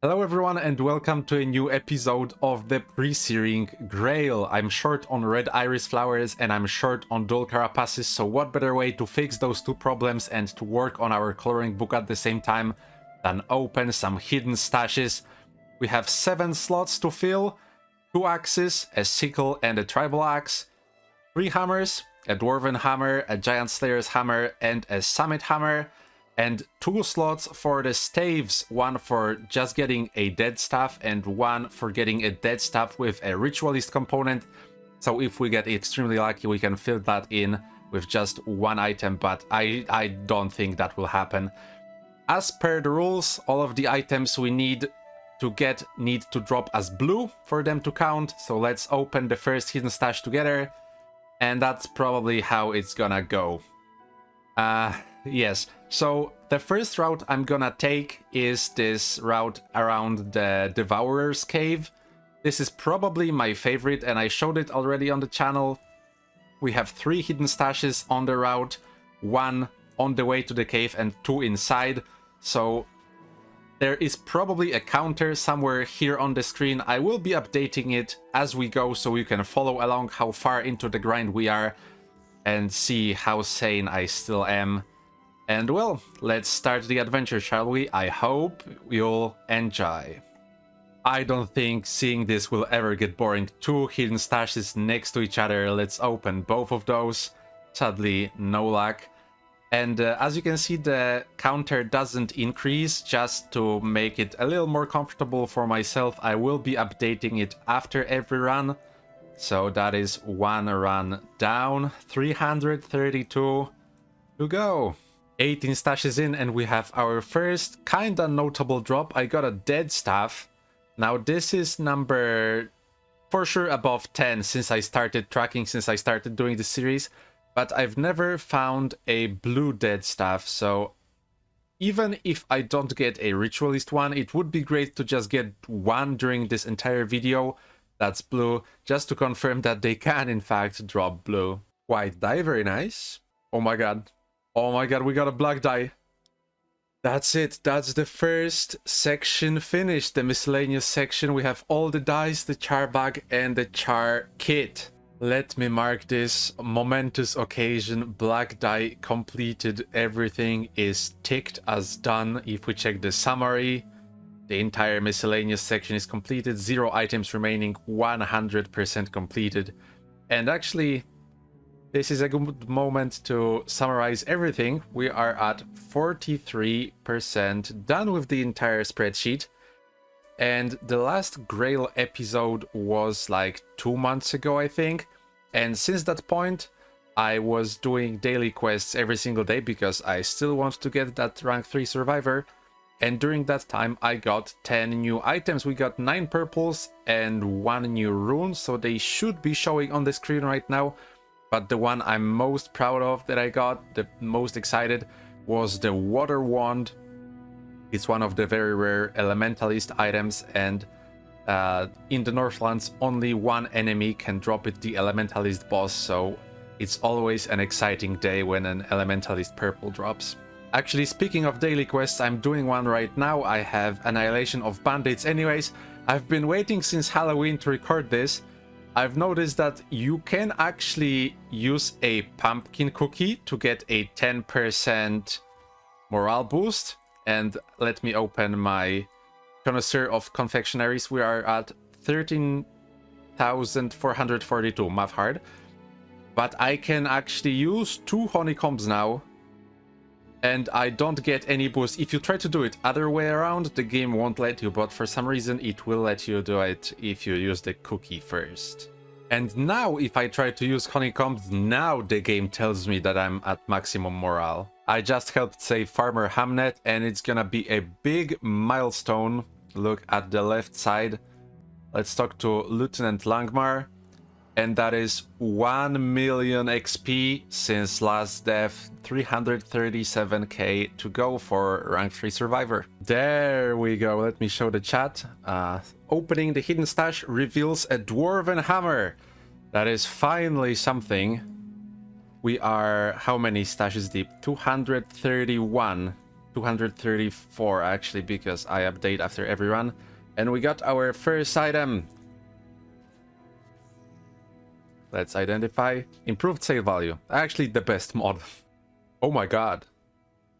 Hello everyone and welcome to a new episode of the pre-searing Grail. I'm short on red iris flowers and I'm short on dull carapaces, so what better way to fix those two problems and to work on our coloring book at the same time than open some hidden stashes. We have 7 slots to fill, 2 axes, a sickle and a tribal axe, 3 hammers, a dwarven hammer, a giant slayer's hammer and a summit hammer, and 2 slots for the staves, 1 for just getting a dead staff and 1 for getting a dead staff with a ritualist component. So if we get extremely lucky, we can fill that in with just 1 item, but I don't think that will happen. As per the rules, all of the items we need to get need to drop as blue for them to count. So let's open the first hidden stash together, and that's probably how it's gonna go. Yes, so the first route I'm gonna take is this route around the Devourer's Cave. This is probably my favorite and I showed it already on the channel. We have 3 hidden stashes on the route, 1 on the way to the cave and 2 inside. So there is probably a counter somewhere here on the screen. I will be updating it as we go so you can follow along how far into the grind we are and see how sane I still am. And well, let's start the adventure, shall we? I hope you'll enjoy. I don't think seeing this will ever get boring. 2 hidden stashes next to each other. Let's open both of those. Sadly, no luck. And as you can see, the counter doesn't increase. Just to make it a little more comfortable for myself, I will be updating it after every run. So that is 1 run down, 332 to go. 18 stashes in and we have our first kinda notable drop. I got a dead staff. Now this is number for sure above 10 since I started tracking, since I started doing the series, but I've never found a blue dead staff. So even if I don't get a ritualist one, it would be great to just get one during this entire video that's blue, just to confirm that they can in fact drop blue. White die, very nice. Oh my god. Oh my god, we got a black die. That's it. That's the first section finished. The miscellaneous section. We have all the dice, the char bag, and the char kit. Let me mark this momentous occasion. Black die completed. Everything is ticked as done. If we check the summary, the entire miscellaneous section is completed. 0 items remaining. 100% completed. And actually, this is a good moment to summarize everything. We are at 43% done with the entire spreadsheet. And the last Grail episode was like 2 months ago, I think. And since that point, I was doing daily quests every single day because I still want to get that rank 3 survivor. And during that time, I got 10 new items. We got 9 purples and 1 new rune. So they should be showing on the screen right now. But the one I'm most proud of that I got, the most excited, was the water wand. It's one of the very rare elementalist items, and in the Northlands only 1 enemy can drop it, the elementalist boss, so it's always an exciting day when an elementalist purple drops. Actually, speaking of daily quests, I'm doing one right now. I have Annihilation of Bandits. Anyways, I've been waiting since Halloween to record this. I've noticed that you can actually use a pumpkin cookie to get a 10% morale boost. And let me open my connoisseur of confectionaries. We are at 13,442, math hard. But I can actually use 2 honeycombs now. And I don't get any boost. If you try to do it other way around, the game won't let you, but for some reason it will let you do it if you use the cookie first. And now if I try to use honeycombs, now the game tells me that I'm at maximum morale. I just helped save Farmer Hamnet and it's gonna be a big milestone. Look at the left side. Let's talk to Lieutenant Langmar. And that is 1 million XP since last death, 337k to go for rank 3 survivor. There we go. Let me show the chat. Opening the hidden stash reveals a dwarven hammer. That is finally something. We are how many stashes deep? 231. 234 actually, because I update after every run. And we got our first item. Let's identify. Improved sale value. Actually the best mod. Oh my god.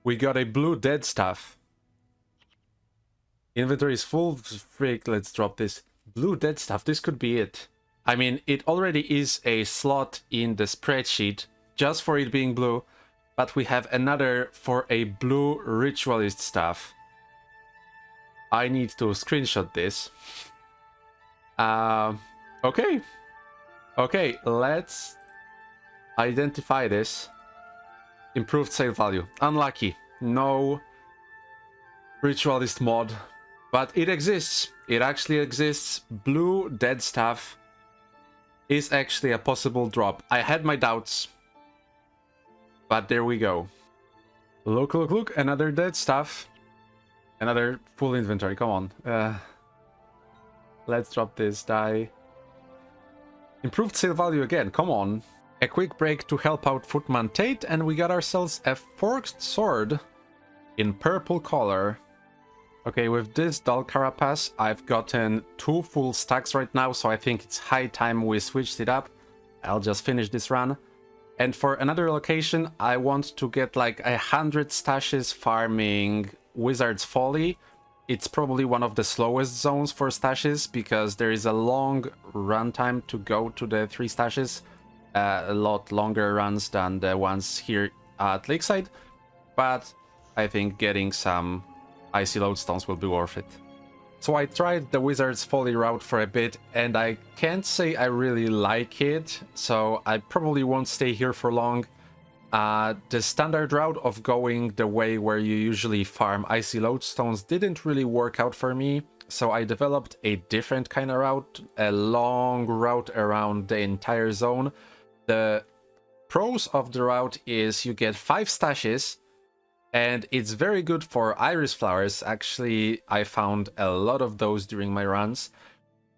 We got a blue dead stuff. Inventory is full. Frick, let's drop this. Blue dead stuff, this could be it. I mean, it already is a slot in the spreadsheet just for it being blue, but we have another for a blue ritualist stuff. I need to screenshot this. Okay. Okay, let's identify this. Improved sale value. Unlucky. No ritualist mod. But it exists. It actually exists. Blue dead stuff is actually a possible drop. I had my doubts. But there we go. Look, look, look. Another dead stuff. Another full inventory. Come on. Let's drop this die. Improved sale value again. Come on. A quick break to help out Footman Tate. And we got ourselves a forked sword in purple color. Okay, with this dull carapace, I've gotten 2 full stacks right now, so I think it's high time we switched it up. I'll just finish this run. And for another location, I want to get like 100 stashes farming Wizard's Folly. It's probably one of the slowest zones for stashes, because there is a long run time to go to the 3 stashes. A lot longer runs than the ones here at Lakeside. But I think getting some icy lodestones will be worth it. So I tried the Wizard's Folly route for a bit, and I can't say I really like it, so I probably won't stay here for long. The standard route of going the way where you usually farm icy lodestones didn't really work out for me, so I developed a different kind of route, a long route around the entire zone. The pros of the route is you get 5 stashes, and it's very good for iris flowers. Actually, I found a lot of those during my runs.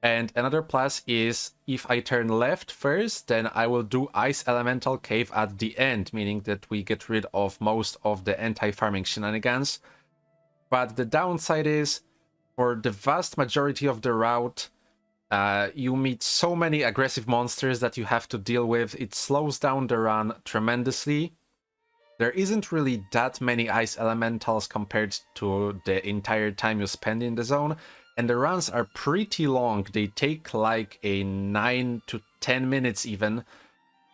And another plus is if I turn left first, then I will do Ice Elemental Cave at the end, meaning that we get rid of most of the anti-farming shenanigans. But the downside is, for the vast majority of the route, you meet so many aggressive monsters that you have to deal with. It slows down the run tremendously. There isn't really that many ice elementals compared to the entire time you spend in the zone, and the runs are pretty long. They take like a 9 to 10 minutes even.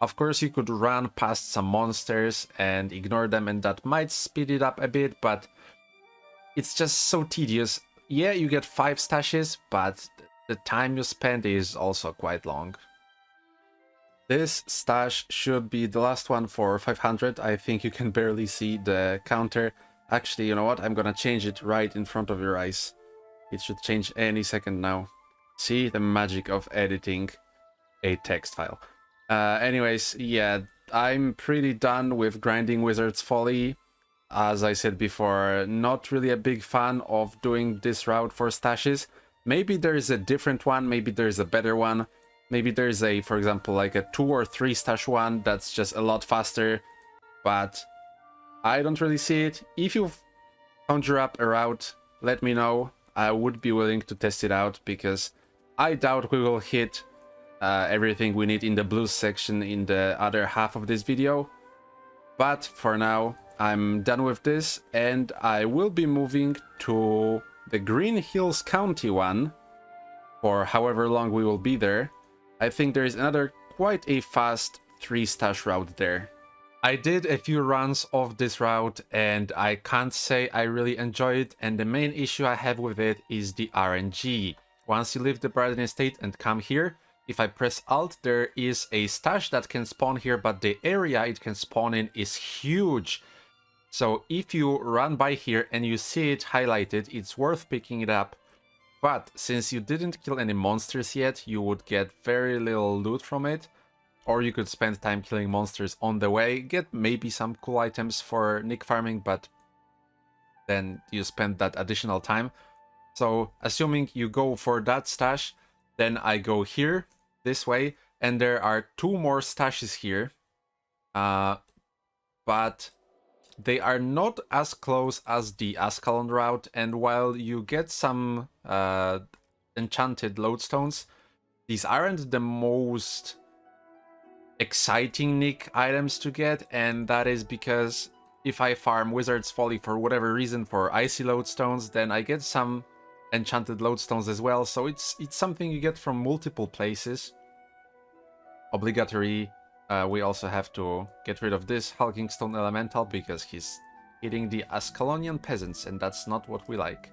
Of course, you could run past some monsters and ignore them, and that might speed it up a bit, but it's just so tedious. Yeah, you get 5 stashes, but the time you spend is also quite long. This stash should be the last one for 500. I think you can barely see the counter. Actually, you know what? I'm gonna change it right in front of your eyes. It should change any second now. See the magic of editing a text file. Anyways, yeah, I'm pretty done with grinding Wizard's Folly. As I said before, not really a big fan of doing this route for stashes. Maybe there's a different one, maybe there's a better one. Maybe there's a, for example, like a 2 or 3 stash one that's just a lot faster, but I don't really see it. If you conjure up a route, let me know. I would be willing to test it out, because I doubt we will hit everything we need in the blues section in the other half of this video. But for now, I'm done with this, and I will be moving to the Green Hills County one for however long we will be there. I think there is another quite a fast 3 stash route there. I did a few runs of this route, and I can't say I really enjoy it, and the main issue I have with it is the RNG. Once you leave the Braden Estate and come here, if I press Alt, there is a stash that can spawn here, but the area it can spawn in is huge. So if you run by here and you see it highlighted, it's worth picking it up. But since you didn't kill any monsters yet, you would get very little loot from it. Or you could spend time killing monsters on the way, get maybe some cool items for nick farming, but then you spend that additional time. So assuming you go for that stash, then I go here, this way, and there are 2 more stashes here. But They are not as close as the Ascalon route, and while you get some enchanted lodestones, these aren't the most exciting nick items to get, and that is because if I farm Wizard's Folly for whatever reason for icy lodestones, then I get some enchanted lodestones as well, so it's something you get from multiple places. Obligatory, we also have to get rid of this Hulking Stone Elemental because he's hitting the Ascalonian peasants, and that's not what we like.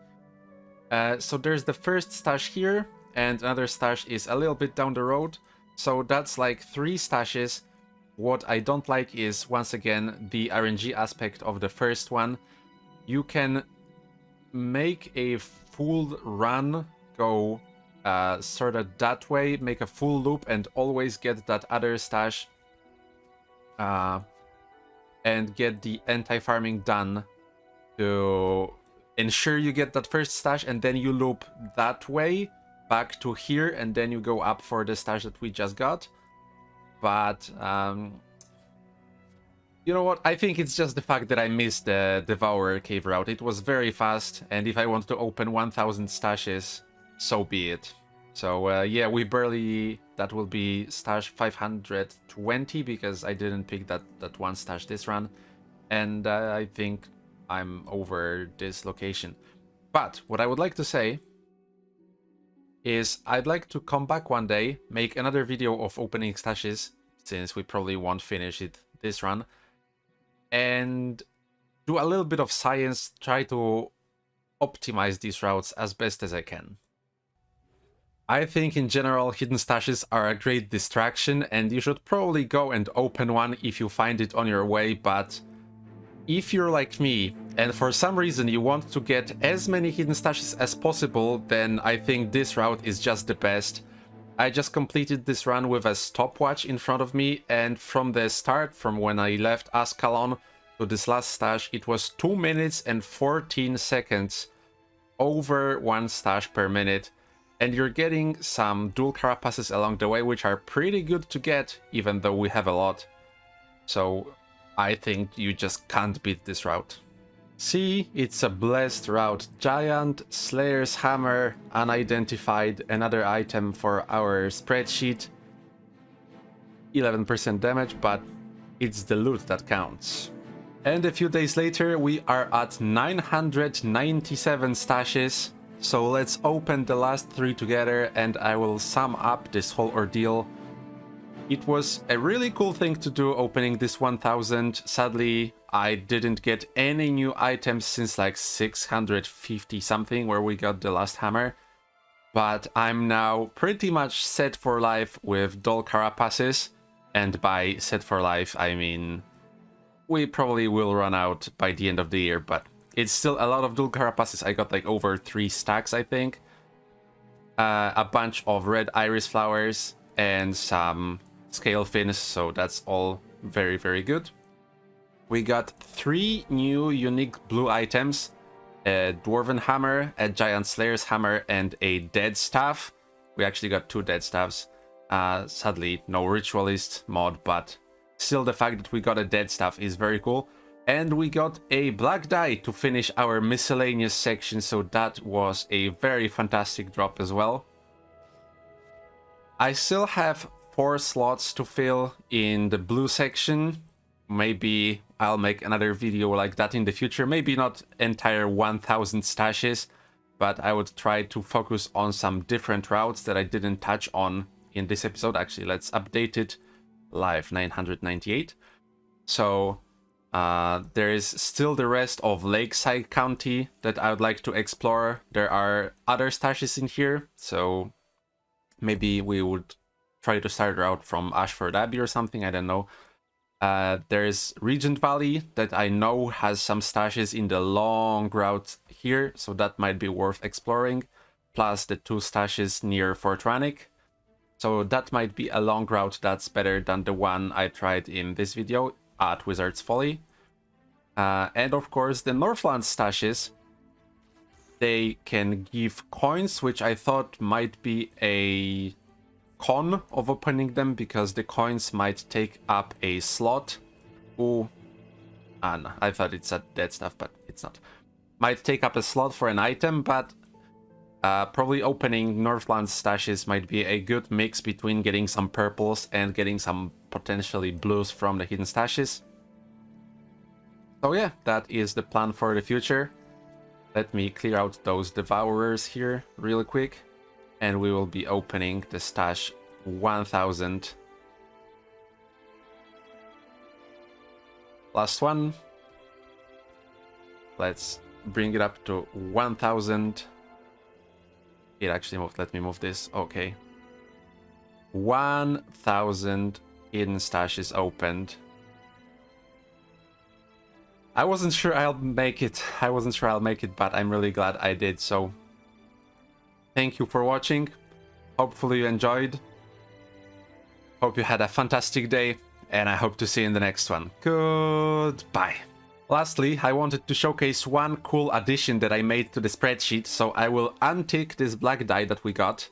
So there's the first stash here, and another stash is a little bit down the road. So that's like 3 stashes. What I don't like is, once again, the RNG aspect of the first one. You can make a full run, go sort of that way, make a full loop, and always get that other stash and get the anti-farming done to ensure you get that first stash, and then you loop that way back to here, and then you go up for the stash that we just got. But you know what, I think it's just the fact that I missed the Devourer Cave route. It was very fast, and if I want to open 1000 stashes, so be it. So yeah, we barely, that will be stash 520 because I didn't pick that one stash this run, and I think I'm over this location. But what I would like to say is I'd like to come back one day, make another video of opening stashes, since we probably won't finish it this run, and do a little bit of science, try to optimize these routes as best as I can. I think in general hidden stashes are a great distraction, and you should probably go and open one if you find it on your way, but if you're like me and for some reason you want to get as many hidden stashes as possible, then I think this route is just the best. I just completed this run with a stopwatch in front of me, and from the start, from when I left Ascalon to this last stash, it was 2 minutes and 14 seconds, over 1 stash per minute, and you're getting some dual carapaces along the way, which are pretty good to get, even though we have a lot. So I think you just can't beat this route. See, it's a blessed route. Giant, Slayer's Hammer, unidentified, another item for our spreadsheet. 11% damage, but it's the loot that counts. And a few days later, we are at 997 stashes. So let's open the last 3 together and I will sum up this whole ordeal. It was a really cool thing to do, opening this 1000. Sadly, I didn't get any new items since like 650 something, where we got the last hammer. But I'm now pretty much set for life with dual carapaces. And by set for life, I mean we probably will run out by the end of the year, but it's still a lot of dual carapaces. I got like over 3 stacks, I think. A bunch of red iris flowers and some scale fins, so that's all very, very good. We got 3 new unique blue items: a Dwarven Hammer, a Giant Slayer's Hammer, and a Dead Staff. We actually got 2 Dead Staffs. Sadly, no Ritualist mod, but still the fact that we got a Dead Staff is very cool. And we got a black die to finish our miscellaneous section, so that was a very fantastic drop as well. I still have 4 slots to fill in the blue section. Maybe I'll make another video like that in the future. Maybe not entire 1000 stashes, but I would try to focus on some different routes that I didn't touch on in this episode. Actually, let's update it. Live 998. So there is still the rest of Lakeside County that I would like to explore. There are other stashes in here, so maybe we would try to start out from Ashford Abbey or something, I don't know. There's Regent Valley that I know has some stashes in the long route here, so that might be worth exploring, plus the 2 stashes near Fort Rannick. So that might be a long route that's better than the one I tried in this video at Wizard's Folly. And of course the Northland stashes, they can give coins, which I thought might be a con of opening them, because the coins might take up a slot. Ooh, Ah, no, I thought it's a dead stuff, but it's not. Might take up a slot for an item, but probably opening Northland's stashes might be a good mix between getting some purples and getting some potentially blues from the hidden stashes. So yeah, that is the plan for the future. Let me clear out those Devourers here really quick. And we will be opening the stash 1000. Last one. Let's bring it up to 1000. It actually moved. Let me move this. Okay. 1000 hidden stashes opened. I wasn't sure I'll make it. But I'm really glad I did. So thank you for watching. Hopefully you enjoyed. Hope you had a fantastic day, and I hope to see you in the next one. Goodbye. Lastly, I wanted to showcase one cool addition that I made to the spreadsheet, so I will untick this black die that we got.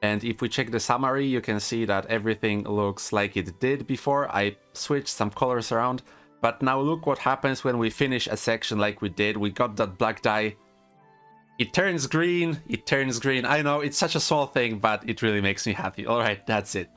And if we check the summary, you can see that everything looks like it did before. I switched some colors around. But now look what happens when we finish a section like we did. We got that black die. It turns green. I know, it's such a small thing, but it really makes me happy. Alright, that's it.